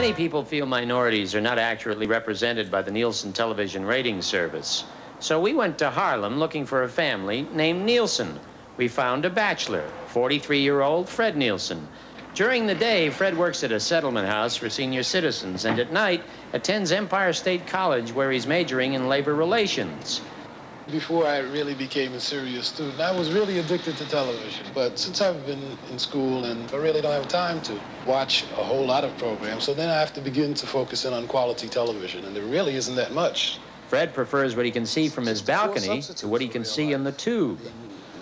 Many people feel minorities are not accurately represented by the Nielsen television rating service. So we went to Harlem looking for a family named Nielsen. We found a bachelor, 43-year-old Fred Nielsen. During the day, Fred works at a settlement house for senior citizens, and at night attends Empire State College, where he's majoring in labor relations. Before I really became a serious student, I was really addicted to television. But since I've been in school, and I really don't have time to watch a whole lot of programs, so then I have to begin to focus in on quality television, and there really isn't that much. Fred prefers what he can see from his balcony to what he can see in the tube.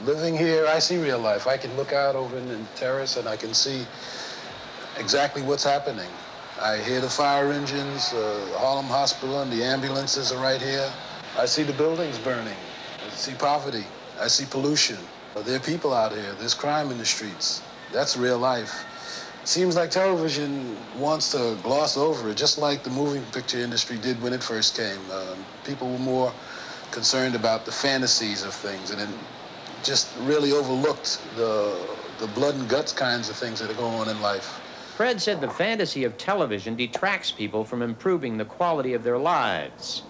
Living here, I see real life. I can look out over in the terrace and I can see exactly what's happening. I hear the fire engines, Harlem Hospital and the ambulances are right here. I see the buildings burning. I see poverty. I see pollution. There are people out here. There's crime in the streets. That's real life. Seems like television wants to gloss over it, just like the moving picture industry did when it first came. People were more concerned about the fantasies of things, and it just really overlooked the blood and guts kinds of things that are going on in life. Fred said the fantasy of television detracts people from improving the quality of their lives.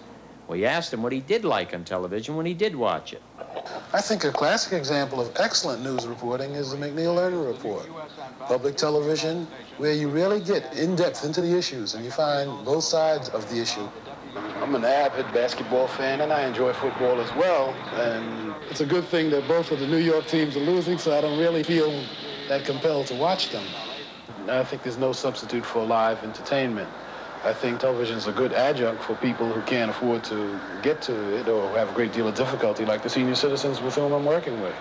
We asked him what he did like on television when he did watch it. I think a classic example of excellent news reporting is the McNeil-Lerner Report. Public television, where you really get in-depth into the issues and you find both sides of the issue. I'm an avid basketball fan and I enjoy football as well. And it's a good thing that both of the New York teams are losing, so I don't really feel that compelled to watch them. I think there's no substitute for live entertainment. I think television is a good adjunct for people who can't afford to get to it or have a great deal of difficulty, like the senior citizens with whom I'm working with.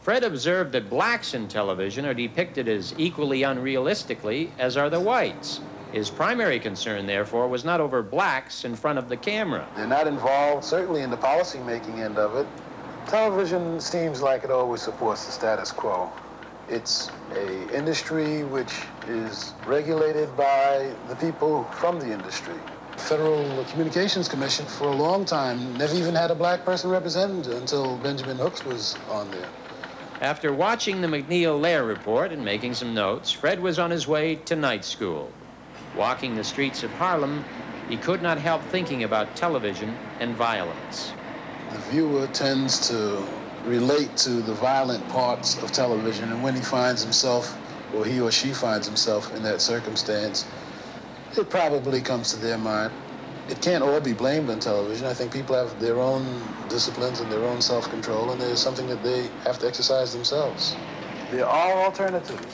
Fred observed that blacks in television are depicted as equally unrealistically as are the whites. His primary concern, therefore, was not over blacks in front of the camera. They're not involved, certainly in the policy-making end of it. Television seems like it always supports the status quo. It's an industry which is regulated by the people from the industry. The Federal Communications Commission, for a long time, never even had a black person represented until Benjamin Hooks was on there. After watching the McNeil-Lerner Report and making some notes, Fred was on his way to night school. Walking the streets of Harlem, he could not help thinking about television and violence. The viewer tends to relate to the violent parts of television, and when he finds himself, or he or she finds himself in that circumstance, it probably comes to their mind. It can't all be blamed on television. I think people have their own disciplines and their own self-control, and there's something that they have to exercise themselves. There are alternatives.